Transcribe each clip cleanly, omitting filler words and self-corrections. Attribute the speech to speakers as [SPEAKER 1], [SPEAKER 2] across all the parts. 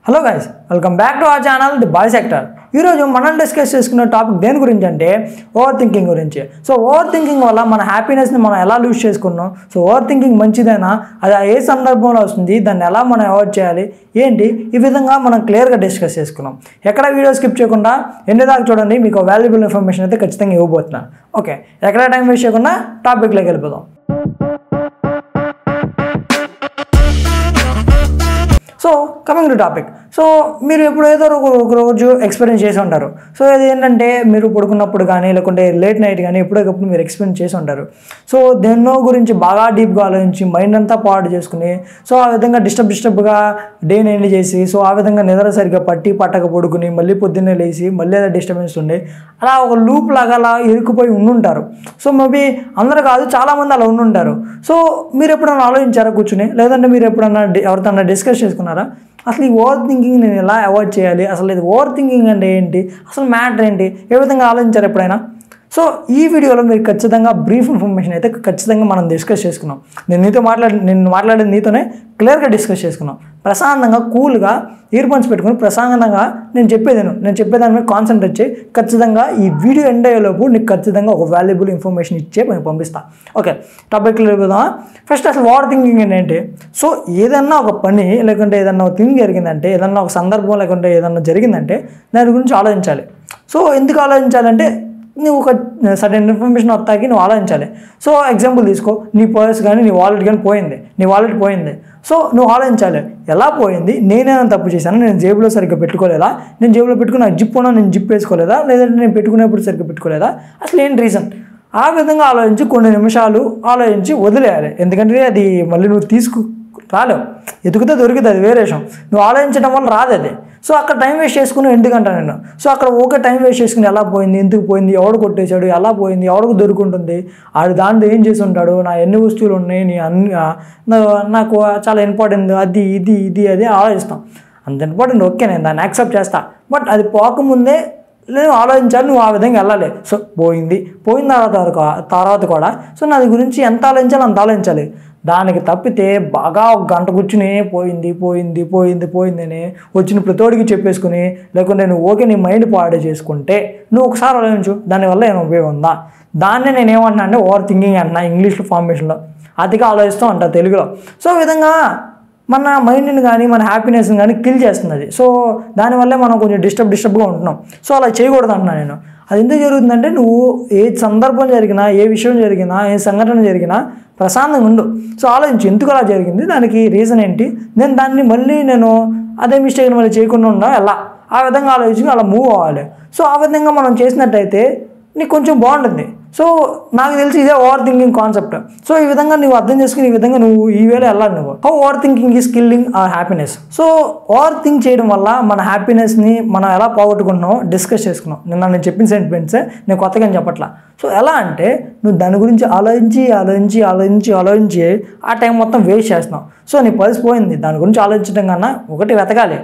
[SPEAKER 1] Hello guys, welcome back to our channel the bye sector. ఈరోజు మనం discuss చేసుకునే topic దేని గురించి అంటే ఓవర్ థింకింగ్ గురించి. సో ఓవర్ థింకింగ్ వల్ల మన హ్యాపీనెస్ని మనం ఎలా లూజ్ చేసుకున్నాం, సో ఓవర్ థింకింగ్ మంచిదేనా, అది ఏ సందర్భంలో వస్తుంది, దాన్ని ఎలా మనం అవాయిడ్ చేయాలి ఏంటి, ఈ విధంగా మనం క్లియర్గా డిస్కస్ చేసుకున్నాం. ఎక్కడ వీడియో స్కిప్ చేయకుండా ఎన్ని దాకా చూడండి, మీకు వాల్యుబుల్ ఇన్ఫర్మేషన్ అయితే ఖచ్చితంగా ఇవ్వబోతున్నాను. ఓకే, ఎక్కడ టైం వేస్ట్ చేయకుండా టాపిక్లోకి వెళ్ళిపోదాం. So coming to topic. So మీరు ఎప్పుడు ఏదో ఒక రోజు ఎక్స్పీరియన్స్ చేసి ఉంటారు. సో ఇది ఏంటంటే మీరు పడుకున్నప్పుడు కానీ లేకుంటే లేట్ నైట్ కానీ ఎప్పుడోకప్పుడు మీరు ఎక్స్పీరియన్స్ చేసి ఉంటారు. సో దేన్నో గురించి బాగా డీప్గా ఆలోచించి మైండ్ అంతా పాడు చేసుకుని సో ఆ విధంగా డిస్టర్బ్గా డేని ఎండ్ చేసి సో ఆ విధంగా నిద్ర సరిగ్గా పట్టక పడుకుని మళ్ళీ పొద్దున్నే లేచి మళ్ళీ ఏదో డిస్టర్బెన్స్ ఉండి అలా ఒక లూప్ లాగా అలా ఇరుక్కుపోయి ఉండుంటారు. సో మేబీ అందరూ కాదు, చాలామంది అలా ఉండుంటారు. సో మీరు ఎప్పుడైనా ఆలోచించారా కూర్చుని, లేదంటే మీరు ఎప్పుడన్నా ఎవరితో డిస్కస్ చేసుకున్నారా అసలు ఈ ఓవర్ థింకింగ్ నేను ఎలా అవాయిడ్ చేయాలి, అసలు ఇది ఓవర్ థింకింగ్ అంటే ఏంటి, అసలు మ్యాటర్ ఏంటి, ఏ విధంగా ఆలోచించారు ఎప్పుడైనా? సో ఈ వీడియోలో మీరు ఖచ్చితంగా బ్రీఫ్ ఇన్ఫర్మేషన్ అయితే ఖచ్చితంగా మనం డిస్కస్ చేసుకున్నాం. నేను మాట్లాడేది నీతోనే క్లియర్గా డిస్కస్ చేసుకున్నాం. ప్రశాంతంగా కూల్గా ఇయర్ ఫోన్స్ పెట్టుకుని ప్రశాంతంగా నేను చెప్పేదాని మీద కాన్సన్ట్రేట్ చేయి. ఖచ్చితంగా ఈ వీడియో ఎండ్ అయ్యేలోపు నీకు ఖచ్చితంగా ఒక వాల్యుబుల్ ఇన్ఫర్మేషన్ ఇచ్చే నేను పంపిస్తాను. ఓకే, టాపిక్లో వెళ్ళిపోదామా? ఫస్ట్ అసలు ఓవర్ థింకింగ్ ఏంటంటే, సో ఏదన్నా ఒక పని లేకుంటే ఏదన్నా ఒక థింగ్ జరిగిందంటే, ఏదన్నా ఒక సందర్భం లేకుంటే ఏదన్నా జరిగిందంటే దాని గురించి ఆలోచించాలి. సో ఎందుకు ఆలోచించాలంటే నువ్వు ఒక సర్టెన్ ఇన్ఫర్మేషన్ వస్తాకి నువ్వు ఆలోచించాలి. సో ఎగ్జాంపుల్ తీసుకో, నీ పర్స్ కానీ నీ వాలెట్ కానీ పోయింది. సో నువ్వు ఆలోచించాలి, ఎలా పోయింది, నేనేమైనా తప్పు చేశాను, నేను జేబులో సరిగ్గా పెట్టుకోలేదా, నేను జేబులో పెట్టుకుని నాకు జిప్ ఉన్నా నేను జిప్ వేసుకోలేదా, లేదంటే నేను పెట్టుకునేప్పుడు సరిగ్గా పెట్టుకోలేదా, అసలు ఏంటి రీజన్, ఆ విధంగా ఆలోచించి కొన్ని నిమిషాలు ఆలోచించి వదిలేయాలి. ఎందుకంటే అది మళ్ళీ నువ్వు రాలేవు, ఎదుగుతే దొరికితే అది వేరే విషయం, నువ్వు ఆలోచించడం వల్ల రాదు అది. సో అక్కడ టైం వేస్ట్ చేసుకుని ఎందుకంటా నేను, సో అక్కడ ఓకే టైం వేస్ట్ చేసుకుని ఎలా పోయింది, ఎందుకు పోయింది, ఎవడు కొట్టేశాడు, ఎలా పోయింది, ఎవడికి దొరుకుంటుంది, ఆడు దాంట్లో ఏం చేసి ఉంటాడు, నా ఎన్ని వస్తువులు ఉన్నాయి, నీ నాకు చాలా ఇంపార్టెంట్ అది ఇది ఆలోచిస్తాం. అంత ఇంపార్టెంట్ ఓకే, నేను దాన్ని యాక్సెప్ట్ చేస్తా. బట్ అది పోకముందే నేను ఆలోచించాలి, నువ్వు ఆ విధంగా వెళ్ళాలి. సో పోయిన తర్వాత కూడా సో నా గురించి ఎంత ఆలోచించాలి అంత ఆలోచించాలి. దానికి తప్పితే బాగా ఒక గంట కూర్చుని పోయింది అని వచ్చిన ప్రతోడికి చెప్పేసుకుని లేకుంటే నువ్వు ఓకే నీ మైండ్ పాడు చేసుకుంటే నువ్వు ఒకసారి ఆలోచించు, దానివల్ల ఏమైనా ఉపయోగం ఉందా? దాన్నే నేను ఏమంటున్నా అంటే ఓవర్ థింకింగ్ అంటున్నా, ఇంగ్లీష్లో ఫార్మేషన్లో అతిగా ఆలోచిస్తాం అంట తెలుగులో. సో ఈ విధంగా మన మైండ్ని కానీ మన హ్యాపీనెస్ని కానీ కిల్ చేస్తుంది అది. సో దానివల్లే మనం కొంచెం డిస్టర్బ్గా ఉంటున్నాం. సో అలా చేయకూడదు అంటున్నా నేను. అది ఎందుకు జరుగుతుందంటే నువ్వు ఏ సందర్భం జరిగినా, ఏ విషయం జరిగినా, ఏ సంఘటన జరిగినా ప్రశాంతంగా ఉండు. సో ఆలోచించి ఎందుకు అలా జరిగింది, దానికి రీజన్ ఏంటి, నేను దాన్ని మళ్ళీ అదే మిస్టేక్ని మళ్ళీ చేయకుండా ఉన్నా ఎలా, ఆ విధంగా ఆలోచించి అలా మూవ్ అవ్వాలి. సో ఆ విధంగా మనం చేసినట్టయితే నీకు కొంచెం బాగుంటుంది. సో నాకు తెలిసి ఇదే ఓవర్ థింకింగ్ కాన్సెప్ట్. సో ఈ విధంగా నువ్వు అర్థం చేసుకుని ఈ విధంగా నువ్వు ఈ వేళ వెళ్ళాలి. నువ్వు how over thinking is killing our happiness. So over think చేయడం వల్ల మన హ్యాపీనెస్ని మనం ఎలా పోగొట్టుకున్నామో డిస్కస్ చేసుకున్నాం. నేను చెప్పిన సెంటిమెంట్సే నేను కొత్తగా చెప్పట్లా. సో ఎలా అంటే నువ్వు దాని గురించి ఆలోచించి ఆ టైం మొత్తం వేస్ట్ చేస్తున్నావు. సో నీ పర్స్ పోయింది, దాని గురించి ఆలోచించడం కన్నా ఒకటి వెతకాలి,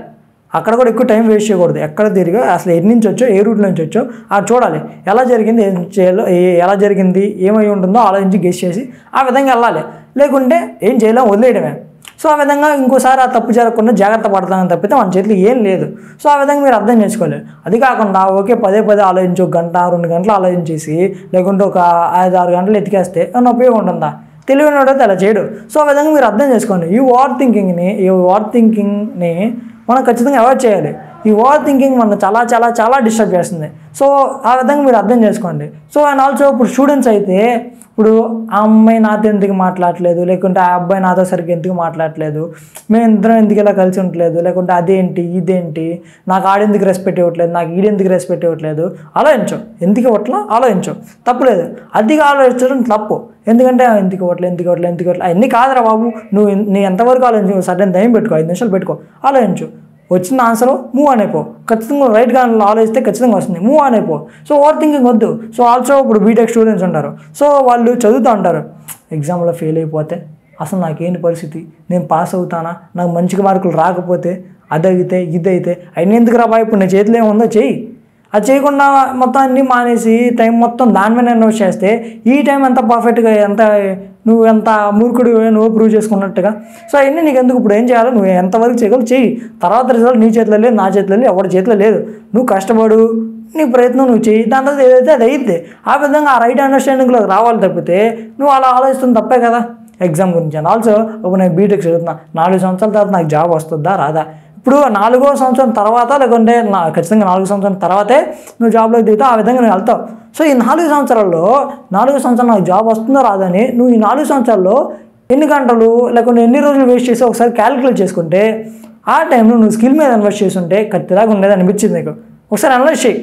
[SPEAKER 1] అక్కడ కూడా ఎక్కువ టైం వేస్ట్ చేయకూడదు. ఎక్కడ తిరిగా అసలు ఎన్ని నుంచి వచ్చో, ఏ రూట్ నుంచి వచ్చో అది చూడాలి, ఎలా జరిగింది, ఏం చేయాలో, ఎలా జరిగింది, ఏమై ఉంటుందో ఆలోచించి గెస్ చేసి ఆ విధంగా వెళ్ళాలి. లేకుంటే ఏం చేయలేం, వదిలేయడమే. సో ఆ విధంగా ఇంకోసారి ఆ తప్పు జరగకుండా జాగ్రత్త పడతామని తప్పితే మన చేతిలో ఏం లేదు. సో ఆ విధంగా మీరు అర్థం చేసుకోలేదు. అది కాకుండా ఓకే పదే ఆలోచించి 1 గంట 2 గంటలు ఆలోచించేసి లేకుంటే ఒక 5-6 గంటలు ఎతికేస్తే ఏమన్నా ఉపయోగం ఉంటుందా? తెలియనివాడైతే అలా చేయడు. సో ఆ విధంగా మీరు అర్థం చేసుకోండి. ఈ ఓవర్ థింకింగ్ని మనం ఖచ్చితంగా అవాయిడ్ చేయాలి. ఈ ఓవర్ థింకింగ్ మనం చాలా డిస్టర్బ్ చేస్తుంది. సో ఆ విధంగా మీరు అర్థం చేసుకోండి. సో అండ్ ఆల్సో ఇప్పుడు స్టూడెంట్స్ అయితే ఇప్పుడు ఆ అమ్మాయి నాతో ఎందుకు మాట్లాడలేదు, లేకుంటే ఆ అబ్బాయి నాతో సరిగ్గా ఎందుకు మాట్లాడలేదు, మేము ఇద్దరం ఎందుకు ఇలా కలిసి ఉండలేదు, లేకుంటే అదేంటి ఇదేంటి, నాకు ఆడెందుకు రెస్పెక్ట్ ఇవ్వట్లేదు, నాకు ఈడెందుకు రెస్పెక్ట్ ఇవ్వట్లేదు, ఆలోచించు. ఎందుకు ఇవ్వట్లా ఆలోచించు, తప్పులేదు. అదిగా ఆలోచించడం తప్పు. ఎందుకంటే ఎందుకు ఇవ్వట్లేదు అన్నీ కాదురా బాబు, నీ ఎంతవరకు ఆలోచించు, సడన్ టైం పెట్టుకో, 5 నిమిషాలు పెట్టుకో, ఆలోచించు. వచ్చిన ఆన్సర్ మూవ్ అయిపో. ఖచ్చితంగా రైట్గా ఆలోచిస్తే ఖచ్చితంగా వస్తుంది, మూవ్ అయిపో. సో ఓవర్ థింకింగ్ వద్దు. సో ఆల్సో ఇప్పుడు బీటెక్ స్టూడెంట్స్ ఉంటారు. సో వాళ్ళు చదువుతూ ఉంటారు, ఎగ్జామ్లో ఫెయిల్ అయిపోతే అసలు నాకేంటి పరిస్థితి, నేను పాస్ అవుతానా, నాకు మంచిగా మార్కులు రాకపోతే అదైతే ఇదైతే అయినా ఎందుకు రాబా, ఇప్పుడు నీ చేతిలో ఏముందో చెయ్యి, అది చేయకుండా మొత్తం అన్నీ మానేసి టైం మొత్తం దాని మీద ఇన్వెస్ట్ చేస్తే ఈ టైం ఎంత పర్ఫెక్ట్గా ఎంత నువ్వు ఎంత మూర్ఖుడు నువ్వు ప్రూవ్ చేసుకున్నట్టుగా. సో అవన్నీ నీకు ఎందుకు, ఇప్పుడు ఏం చేయాలో నువ్వు ఎంతవరకు చేయగలవు చెయ్యి, తర్వాత రిజల్ట్ నీ చేతిలో లేదు, నా చేతిలో లేదు, ఎవరి చేతిలో లేదు. నువ్వు కష్టపడు, నీ ప్రయత్నం నువ్వు చెయ్యి, దాని తర్వాత ఏదైతే అది అయ్యిద్ది. ఆ విధంగా ఆ రైట్ అండర్స్టాండింగ్లో రావాలి తప్పితే నువ్వు అలా ఆలోచిస్తుంది తప్పే కదా ఎగ్జామ్ గురించి. అండ్ ఆల్సో ఇప్పుడు నేను బీటెక్ చదువుతున్నా, 4 సంవత్సరాల తర్వాత నాకు జాబ్ వస్తుందా రాదా? ఇప్పుడు 4వ సంవత్సరం తర్వాత లేకుంటే ఖచ్చితంగా 4 సంవత్సరాల తర్వాతే నువ్వు జాబ్లోకి దిగుతావు, ఆ విధంగా నువ్వు వెళ్తావు. సో ఈ 4 సంవత్సరాల్లో 4 సంవత్సరాలు నాకు జాబ్ వస్తుందో రాదని నువ్వు ఈ 4 సంవత్సరాల్లో ఎన్ని గంటలు లేకుంటే ఎన్ని రోజులు వేస్ట్ చేసి ఒకసారి క్యాలిక్యులేట్ చేసుకుంటే ఆ టైంలో నువ్వు స్కిల్ మీద ఇన్వెస్ట్ చేస్తుంటే ఖచ్చితంగా ఉండేది అనిపించింది నీకు. ఒకసారి అనలైజ్ చేయి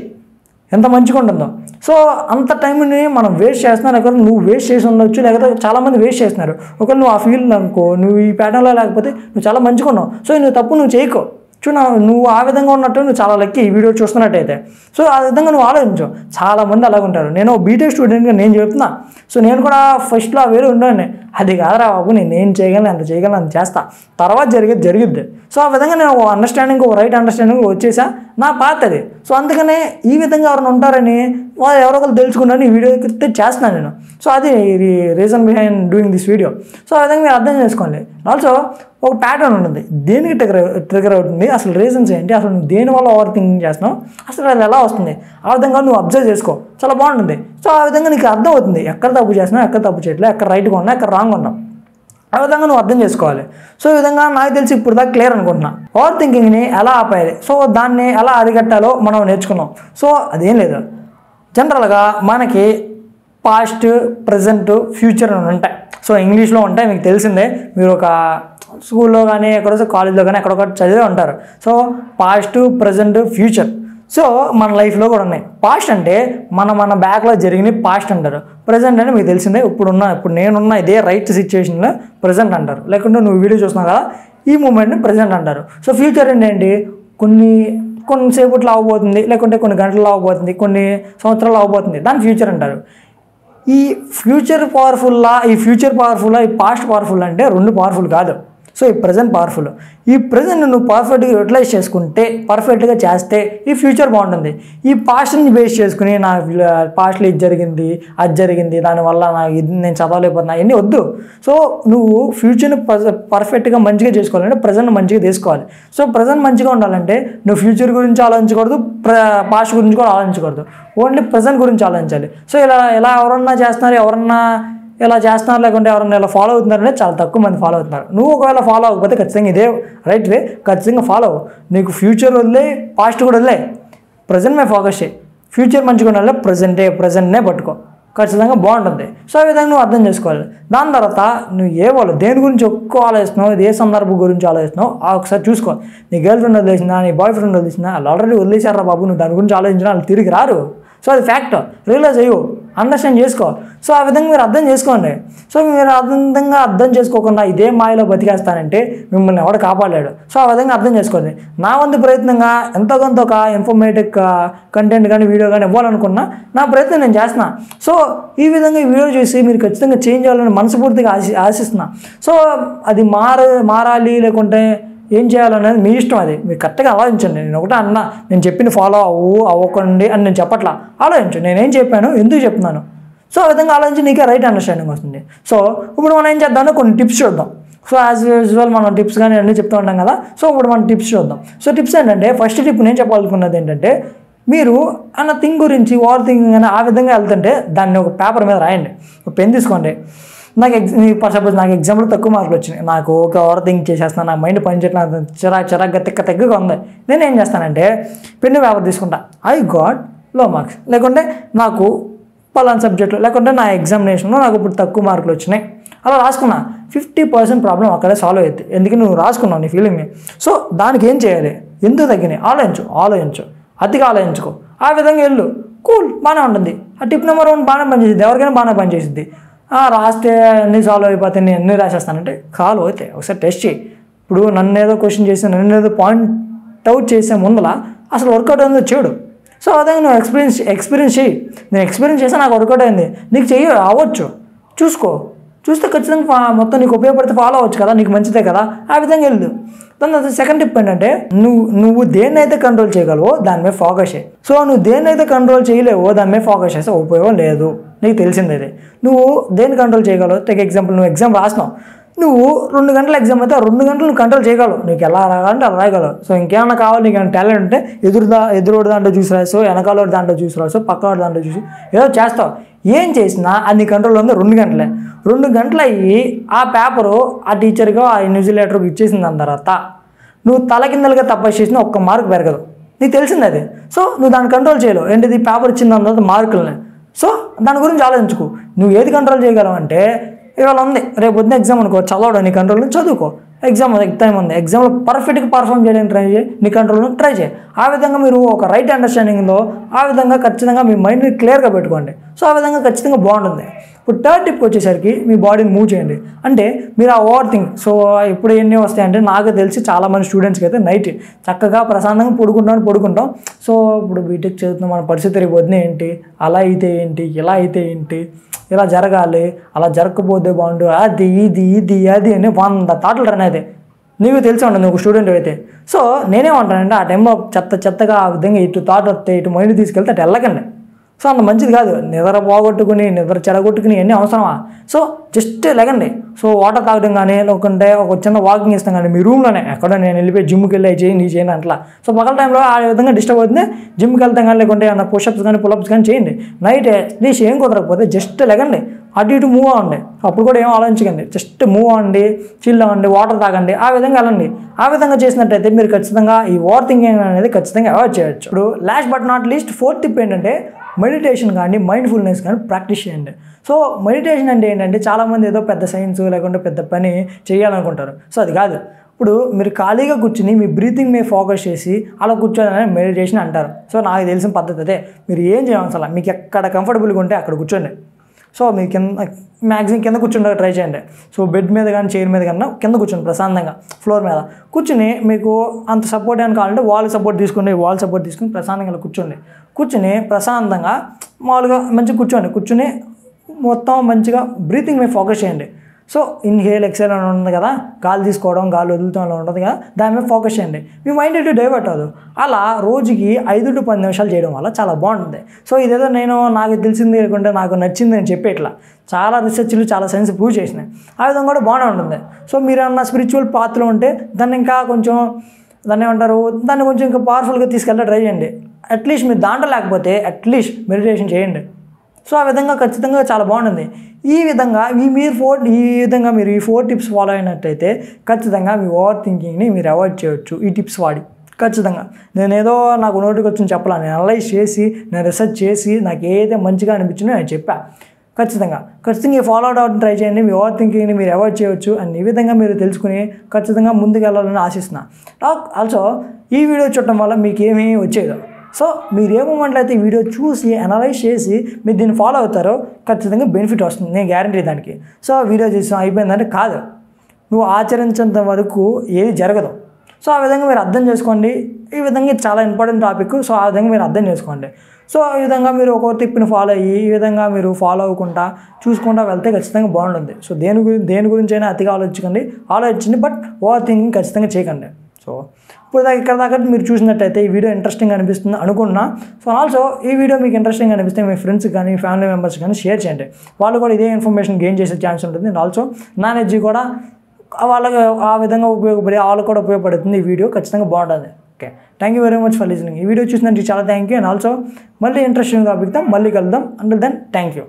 [SPEAKER 1] ఎంత మంచిగా ఉంటుందో. సో అంత టైంని మనం వేస్ట్ చేస్తున్నాం, లేకపోతే నువ్వు వేస్ట్ చేసి ఉండొచ్చు, లేకపోతే చాలామంది వేస్ట్ చేస్తున్నారు. ఒకవేళ నువ్వు ఆ ఫీల్డ్ అనుకో, నువ్వు ఈ ప్యాటర్న్లో లేకపోతే నువ్వు చాలా మంచిగా ఉన్నావు. సో నువ్వు తప్పు నువ్వు చేయకో, నువ్వు ఆ విధంగా ఉన్నట్టు నువ్వు చాలా లక్కీ ఈ వీడియో చూస్తున్నట్టయితే. సో ఆ విధంగా నువ్వు ఆలోచించు. చాలామంది అలాగుంటారు. నేను బీటెక్ స్టూడెంట్గా నేను చెప్తున్నా. సో నేను కూడా ఫస్ట్లో వేరే ఉండండి, అది కాదురా బాబు నేను చేయగలను, ఎంత చేయగలను అంత చేస్తా, తర్వాత జరిగిద్ది. సో ఆ విధంగా నేను ఒక అండర్స్టాండింగ్, ఒక రైట్ అండర్స్టాండింగ్ వచ్చేసా, నా పాత అది. సో అందుకనే ఈ విధంగా ఎవరైనా ఉంటారని వాళ్ళు ఎవరో ఒకరు తెలుసుకుంటారని ఈ వీడియో చేస్తున్నాను నేను. సో అది reason behind doing this video. So ఆ విధంగా మీరు అర్థం చేసుకోండి. ఆల్సో ఒక ప్యాటర్న్ ఉంటుంది, దేనికి ట్రిగర్ అవుతుంది, అసలు రీజన్స్ ఏంటి, అసలు నువ్వు దేనివల్ల ఓవర్ థింకింగ్ చేస్తున్నావు, అసలు అది ఎలా వస్తుంది, ఆ విధంగా నువ్వు అబ్జర్వ్ చేసుకో, చాలా బాగుంటుంది. సో ఆ విధంగా నీకు అర్థం అవుతుంది ఎక్కడ తప్పు చేస్తున్నావు, ఎక్కడ తప్పు చేయట్లేదు, ఎక్కడ రైట్గా ఉన్నా, ఎక్కడ రాంగ్ ఉన్నావు, ఆ విధంగా నువ్వు అర్థం చేసుకోవాలి. సో ఈ విధంగా నాకు తెలిసి ఇప్పుడు దాకా క్లియర్ అనుకుంటున్నా. ఓవర్ థింకింగ్ని ఎలా ఆపేయాలి, సో దాన్ని ఎలా అరికట్టాలో మనం నేర్చుకున్నాం. సో అదేం లేదు, జనరల్గా మనకి పాస్ట్, ప్రజెంట్, ఫ్యూచర్ అని ఉంటాయి. సో ఇంగ్లీష్లో ఉంటాయి, మీకు తెలిసిందే. మీరు ఒక స్కూల్లో కానీ ఎక్కడో కాలేజ్లో కానీ ఎక్కడొకటి చదివే ఉంటారు. So past, present, future. So మన లైఫ్లో కూడా ఉన్నాయి. పాస్ట్ అంటే మన బ్యాక్లో జరిగిన పాస్ట్ అంటారు. ప్రజెంట్ అంటే మీకు తెలిసిందే, ఇప్పుడు నేనున్న ఇదే రైట్ సిచ్యువేషన్లో ప్రజెంట్ అంటారు. లేకుంటే నువ్వు వీడియో చూస్తున్నావు కదా, ఈ మూమెంట్ని ప్రజెంట్ అంటారు. సో ఫ్యూచర్ ఏంటి, కొన్నిసేపట్లో అవ్వబోతుంది, లేకుంటే కొన్ని గంటల్లో అవ్వబోతుంది, కొన్ని సంవత్సరాలు అవ్వబోతుంది, దాన్ని ఫ్యూచర్ అంటారు. ఈ ఫ్యూచర్ పవర్ఫుల్లా, ఈ పాస్ట్ పవర్ఫుల్ అంటే రెండు పవర్ఫుల్ కాదు. సో ఈ ప్రజెంట్ పవర్ఫుల్. ఈ ప్రజెంట్ నువ్వు పర్ఫెక్ట్గా యూటిలైజ్ చేసుకుంటే, పర్ఫెక్ట్గా చేస్తే ఈ ఫ్యూచర్ బాగుంటుంది. ఈ పాస్ట్ని బేస్ చేసుకుని నా పాస్ట్లో ఇది జరిగింది, అది జరిగింది, దానివల్ల నేను చదవలేకపోతున్నా, ఇవన్నీ వద్దు. సో నువ్వు ఫ్యూచర్ని పర్ఫెక్ట్గా మంచిగా చేసుకోవాలంటే ప్రజెంట్ మంచిగా తీసుకోవాలి. సో ప్రజెంట్ మంచిగా ఉండాలంటే నువ్వు ఫ్యూచర్ గురించి ఆలోచించకూడదు, పాస్ట్ గురించి కూడా ఆలోచించకూడదు, ఓన్లీ ప్రజెంట్ గురించి ఆలోచించాలి. సో ఇలా ఎవరన్నా చేస్తున్నారు, లేకుంటే ఎవరన్నా ఇలా ఫాలో అవుతున్నారంటే చాలా తక్కువ మంది ఫాలో అవుతున్నారు. నువ్వు ఒకవేళ ఫాలో అవ్వకపోతే ఖచ్చితంగా ఇదే రైట్ వే, ఖచ్చితంగా ఫాలో అవ్వు. నీకు ఫ్యూచర్ వదిలే, పాస్ట్ కూడా వదిలే, ప్రజెంట్ మీద ఫోకస్ చేయి. ఫ్యూచర్ మంచిగా ఉండాలి, ప్రజెంట్నే పట్టుకో, ఖచ్చితంగా బాగుంటుంది. సో ఆ విధంగా నువ్వు అర్థం చేసుకోవాలి. దాని తర్వాత నువ్వు దేని గురించి ఎక్కువ ఆలోచిస్తున్నావు, ఏ సందర్భం గురించి ఆలోచిస్తున్నావు ఒకసారి చూసుకో. నీ గర్ల్ ఫ్రెండ్ వదిలేసినా, నీ బాయ్ ఫ్రెండ్ వదిలేసినా, వాళ్ళు ఆల్రెడీ వదిలేశారా బాబు, నువ్వు దాని గురించి ఆలోచించినా వాళ్ళు తిరిగి రారు. సో అది ఫ్యాక్ట్, రియలైజ్ అయ్యో, అండర్స్టాండ్ చేసుకో. సో ఆ విధంగా మీరు అర్థం చేసుకోండి. సో మీరు విధంగా అర్థం చేసుకోకుండా ఇదే మాయలో బతికేస్తానంటే మిమ్మల్ని ఎవడు కాపాడలేడు. సో ఆ విధంగా అర్థం చేసుకోండి. నా వంతు ప్రయత్నంగా ఎంతో కొంత ఒక ఇన్ఫర్మేటివ్ కంటెంట్ కానీ వీడియో కానీ ఇవ్వాలనుకున్నా నా ప్రయత్నం నేను చేస్తున్నా. సో ఈ విధంగా ఈ వీడియో చూసి మీరు ఖచ్చితంగా చేంజ్ అవ్వాలని మనస్ఫూర్తిగా ఆశిస్తున్నా. సో అది మారాలి లేకుంటే ఏం చేయాలనేది మీ ఇష్టం, అది మీరు కరెక్ట్గా ఆలోచించండి. నేను ఒకటే అన్నా, నేను చెప్పిన ఫాలో అవ్వకండి అని నేను చెప్పట్లా, ఆలోచించు నేనేం చెప్పాను, ఎందుకు చెప్తున్నాను. సో ఆ విధంగా ఆలోచించి నీకే రైట్ అండర్స్టాండింగ్ వస్తుంది. సో ఇప్పుడు మనం ఏం చేద్దామో కొన్ని టిప్స్ చూద్దాం. సో యాజ్ యూజువల్ మనం టిప్స్ కానీ అన్నీ చెప్తూ ఉంటాం కదా. సో ఇప్పుడు మనం టిప్స్ చూద్దాం. సో టిప్స్ ఏంటంటే, ఫస్ట్ టిప్ నేను చెప్పాలనుకున్నది ఏంటంటే, మీరు అన్న థింగ్ గురించి ఓవర్ థింకింగ్ అని ఆ విధంగా వెళ్తుంటే దాన్ని ఒక పేపర్ మీద రాయండి, ఒక పెన్ తీసుకోండి. సపోజ్ నాకు ఎగ్జామ్లో తక్కువ మార్కులు వచ్చినాయి, నాకు ఒక ఓవర్ థింక్ చేసేస్తున్నాను, నా మైండ్ పనిచేయట్లేదు, చిరాగ్గా తెగ్గగా ఉంది. నేను ఏం చేస్తానంటే పెన్ను పేపర్ తీసుకుంటా, ఐ గాట్ లో మార్క్స్, లేకుంటే నాకు పలానా సబ్జెక్టులో, లేకుంటే నా ఎగ్జామినేషన్లో నాకు ఇప్పుడు తక్కువ మార్కులు వచ్చినాయి, అలా రాసుకున్నా. 50% ప్రాబ్లం అక్కడే సాల్వ్ అవుతుంది. ఎందుకు నువ్వు రాసుకున్నావు నీ ఫీలింగ్ని. సో దానికి ఏం చేయాలి, ఎందుకు తగ్గినాయి ఆలోచించు, అతిగా ఆలోచించుకో. ఆ విధంగా వెళ్ళు, కూల్, బాగానే ఉంటుంది. ఆ టిప్ నెంబర్ 1 బాగానే పనిచేసింది, ఎవరికైనా బాగానే పనిచేసింది. రాస్తే అన్నీ సాల్వ్ అయిపోతాయి, నేను అన్నీ రాసేస్తానంటే కాలు అవుతాయి. ఒకసారి టెస్ట్ చేయి. ఇప్పుడు నన్ను ఏదో క్వశ్చన్ చేసి నన్ను ఏదో పాయింట్ అవుట్ చేసే ముందల అసలు వర్కౌట్ అయిందో చూడు. సో అదే నువ్వు ఎక్స్పీరియన్స్ చేయి. నేను ఎక్స్పీరియన్స్ చేస్తే నాకు వర్కౌట్ అయింది, నీకు అవ్వచ్చు, చూసుకో, చూస్తే ఖచ్చితంగా మొత్తం నీకు ఉపయోగపడితే ఫాలో అవ్వచ్చు కదా, నీకు మంచిదే కదా, ఆ విధంగా వెళ్ళు. దాని సెకండ్ టిప్ ఏంటంటే నువ్వు దేన్నైతే కంట్రోల్ చేయగలవో దాని మీద ఫోకస్ చేయి. సో నువ్వు దేన్నైతే కంట్రోల్ చేయలేవో దాని మీద ఫోకస్ చేస్తే ఉపయోగం లేదు, నీకు తెలిసిందే. నువ్వు దేన్ని కంట్రోల్ చేయగలవు? టేక్ ఎగ్జాంపుల్, నువ్వు ఎగ్జామ్ రాసినావు, నువ్వు 2 గంటల ఎగ్జామ్ అయితే 2 గంటలు నువ్వు కంట్రోల్ చేయగలవు, నీకు ఎలా రాయాలంటే అలా రాయగలవు. సో ఇంకేమైనా కావాలి, నీకు ఏమైనా టాలెంట్ ఉంటే ఎదురోడు దాంట్లో చూసి రాసావు, వెనకాలోడు దాంట్లో చూసి రాసావు, పక్కవాడు దాంట్లో చూసి ఏదో చేస్తావు. ఏం చేసినా అది నీ కంట్రోల్లో ఉంది 2 గంటలే. 2 గంటలు అయ్యి ఆ పేపరు ఆ టీచర్గా ఆ ఇన్విజిలేటర్కి ఇచ్చేసిన దాని తర్వాత నువ్వు తలకిందలుగా తప్పేసి చేసిన 1 మార్క్ పెరగదు, నీకు తెలిసింది అది. సో నువ్వు దాన్ని కంట్రోల్ చేయలేవు. ఏంటిది? పేపర్ ఇచ్చిన దాని తర్వాత మార్కులని. సో దాని గురించి ఆలోచించుకో. నువ్వు ఏది కంట్రోల్ చేయగలవు అంటే, ఇవాళ ఉంది, రేపు వద్దు ఎగ్జామ్ అనుకో, చదవడం నీ కంట్రోల్లో చదువుకో. ఎగ్జామ్ టైం ఉంది, ఎగ్జామ్లో పర్ఫెక్ట్గా పర్ఫామ్ చేయడానికి ట్రై చేయి, నీ కంట్రోల్లో ట్రై చేయి. ఆ విధంగా మీరు ఒక రైట్ అండర్స్టాండింగ్లో ఆ విధంగా ఖచ్చితంగా మీ మైండ్ని క్లియర్గా పెట్టుకోండి. సో ఆ విధంగా ఖచ్చితంగా బాగుంటుంది. ఇప్పుడు థర్డ్ టిప్ వచ్చేసరికి మీ బాడీని మూవ్ చేయండి. అంటే మీరు ఆ ఓవర్ థింక్. సో ఇప్పుడు ఎన్ని వస్తాయంటే, నాకు తెలిసి చాలామంది స్టూడెంట్స్కి అయితే నైట్ చక్కగా ప్రశాంతంగా పడుకుంటాం. సో ఇప్పుడు బీటెక్ చదువుతున్నాం, మన పరిస్థితి రేపు వద్దు ఏంటి, అలా అయితే ఏంటి, ఇలా అయితే ఏంటి, ఇలా జరగాలి, అలా జరగకపోతే బాగుండు, అది ఇది అది అని 100 థాట్లు రన్ అయితే నీకు తెలిసి ఉండదు, నువ్వు స్టూడెంట్ అయితే. సో నేనేమంటానంటే, ఆ టైంలో చెత్తగా ఆ విధంగా ఇటు థాట్ వస్తే ఇటు మైండ్ తీసుకెళ్తే అటు వెళ్ళకండి. సో అంత మంచిది కాదు. నిద్ర పోగొట్టుకుని నిద్ర చెడగొట్టుకుని ఎన్ని అవసరమా? సో జస్ట్ లెగండి. సో వాటర్ తాగడం కానీ, లేకుంటే ఒక చిన్న వాకింగ్ ఇస్తాం కానీ మీ రూమ్లోనే, ఎక్కడ నేను వెళ్ళిపోయి జిమ్కి వెళ్ళి చేయను అట్లా. సో పగల టైంలో ఆ విధంగా డిస్టర్బ్ అవుతుంది, జిమ్కి వెళ్తాం కానీ, లేకుంటే ఏమన్నా పుషప్స్ కానీ పులప్స్ కానీ చేయండి. నైట్ అట్లీస్ట్ ఏం కుదరకపోతే జస్ట్ లెగండి, అటు ఇటు మూవ్ అవ్వండి. అప్పుడు కూడా ఏం ఆలోచించకండి, జస్ట్ మూవ్ అవ్వండి, చిల్ అవ్వండి, వాటర్ తాగండి, ఆ విధంగా వెళ్ళండి. ఆ విధంగా చేసినట్టయితే మీరు ఖచ్చితంగా ఈ ఓవర్ థింకింగ్ అనేది ఖచ్చితంగా అవాయిడ్ చేయొచ్చు. ఇప్పుడు last but not least 4th tip ఏంటంటే, మెడిటేషన్ కానీ మైండ్ఫుల్నెస్ కానీ ప్రాక్టీస్ చేయండి. సో మెడిటేషన్ అంటే ఏంటంటే, చాలామంది ఏదో పెద్ద సైన్స్ లేకుంటే పెద్ద పని చేయాలనుకుంటారు. సో అది కాదు. ఇప్పుడు మీరు ఖాళీగా కూర్చుని మీ బ్రీతింగ్ మీద ఫోకస్ చేసి అలా కూర్చోని మెడిటేషన్ అంటారు. సో నాకు తెలిసిన పద్ధతి అదే. మీరు ఏం చేయాల్సిన, మీకు ఎక్కడ కంఫర్టబుల్గా ఉంటే అక్కడ కూర్చోండి. సో మీ మ్యాక్సిమం కింద కూర్చుండగా ట్రై చేయండి. సో బెడ్ మీద కానీ చైర్ మీద కన్నా కింద కూర్చోండి, ప్రశాంతంగా ఫ్లోర్ మీద కూర్చుని, మీకు అంత సపోర్ట్ ఏమైనా కావాలంటే వాల్ సపోర్ట్ తీసుకుని ప్రశాంతంగా కూర్చుని ప్రశాంతంగా మామూలుగా మంచిగా కూర్చుని మొత్తం మంచిగా బ్రీతింగ్ మీద ఫోకస్ చేయండి. సో ఇన్హేల్ ఎక్సేల్ అని ఉంటుంది కదా, గాలి తీసుకోవడం గాలి వదులుతాం అలా ఉంటుంది కదా, దాని మీద ఫోకస్ చేయండి. మీ మైండ్ ఎటు డైవర్ట్ అవ్వదు. అలా రోజుకి 5 to 10 నిమిషాలు చేయడం వల్ల చాలా బాగుంటుంది. సో ఇదేదో నాకు తెలిసింది లేకుంటే నాకు నచ్చింది నేను చెప్పేట్లా, చాలా రీసెర్చ్లు చాలా సైన్స్ ప్రూవ్ చేసినాయి. ఆ విధంగా కూడా బాగానే ఉంటుంది. సో మీరు ఏమన్నా స్పిరిచువల్ పాత్రలో ఉంటే దాన్ని ఇంకా కొంచెం దాన్ని కొంచెం ఇంకా పవర్ఫుల్గా తీసుకెళ్ళి ట్రై చేయండి. అట్లీస్ట్ మీరు దాంట్లో లేకపోతే అట్లీస్ట్ మెడిటేషన్ చేయండి. సో ఆ విధంగా ఖచ్చితంగా చాలా బాగుంటుంది. ఈ విధంగా మీరు ఈ 4 టిప్స్ ఫాలో అయినట్టయితే ఖచ్చితంగా మీ ఓవర్ థింకింగ్ని మీరు అవాయిడ్ చేయొచ్చు ఈ టిప్స్ వాడి. ఖచ్చితంగా నేనేదో నాకు నోటికి వచ్చి చెప్పాలి, నేను అనలైజ్ చేసి నేను రీసెర్చ్ చేసి నాకు ఏదైతే మంచిగా అనిపించిందో నేను చెప్పా. ఖచ్చితంగా ఫాలో అవడం ట్రై చేయండి. మీ ఓవర్ థింకింగ్ని మీరు అవాయిడ్ చేయొచ్చు. అండ్ ఈ విధంగా మీరు తెలుసుకుని ఖచ్చితంగా ముందుకు వెళ్ళాలని ఆశిస్తున్నాను. ఆల్సో ఈ వీడియో చూడటం వల్ల మీకు ఏమీ వచ్చేది. సో మీరు ఏ మూమెంట్లో అయితే ఈ వీడియో చూసి అనలైజ్ చేసి మీరు దీన్ని ఫాలో అవుతారో ఖచ్చితంగా బెనిఫిట్ వస్తుంది, నేను గ్యారంటీ దానికి. సో వీడియో చూసాం అయిపోయిందంటే కాదు, నువ్వు ఆచరించేంత వరకు ఏది జరగదు. సో ఆ విధంగా మీరు అర్థం చేసుకోండి. ఈ విధంగా ఇది చాలా ఇంపార్టెంట్ టాపిక్. సో ఆ విధంగా మీరు అర్థం చేసుకోండి. సో ఈ విధంగా మీరు ఒక టిప్ని ఫాలో అయ్యి ఈ విధంగా మీరు ఫాలో అవ్వకుండా చూసుకుంటూ వెళ్తే ఖచ్చితంగా బాగుంటుంది. సో దేని గురించి అయినా అతిగా ఆలోచించండి, బట్ ఓవర్ థింకింగ్ ఖచ్చితంగా చేయకండి. సో ఇప్పుడు ఇక్కడ దాకా మీరు చూసినట్టయితే ఈ వీడియో ఇంట్రెస్టింగ్ అనిపిస్తుంది అనుకున్నా. సో ఆల్సో ఈ వీడియో మీకు ఇంట్రెస్టింగ్ అనిపిస్తే మీ ఫ్రెండ్స్ కానీ ఫ్యామిలీ మెంబర్స్ కానీ షేర్ చేయండి. వాళ్ళు కూడా ఇదే ఇన్ఫర్మేషన్ గెయిన్ చేసే ఛాన్స్ ఉంటుంది. అండ్ ఆల్సో నాలెడ్జ్ కూడా వాళ్ళకి ఆ విధంగా ఉపయోగపడి వాళ్ళకు కూడా ఉపయోగపడుతుంది. ఈ వీడియో ఖచ్చితంగా బాగుంటుంది. Okay, thank you very much for listening. ఈ వీడియో చూసినందుకు చాలా థ్యాంక్ యూ. అండ్ ఆల్సో మళ్ళీ ఇంట్రెస్టింగ్ టాపిక్తో మళ్ళీ కలుద్దాం. Until then thank you.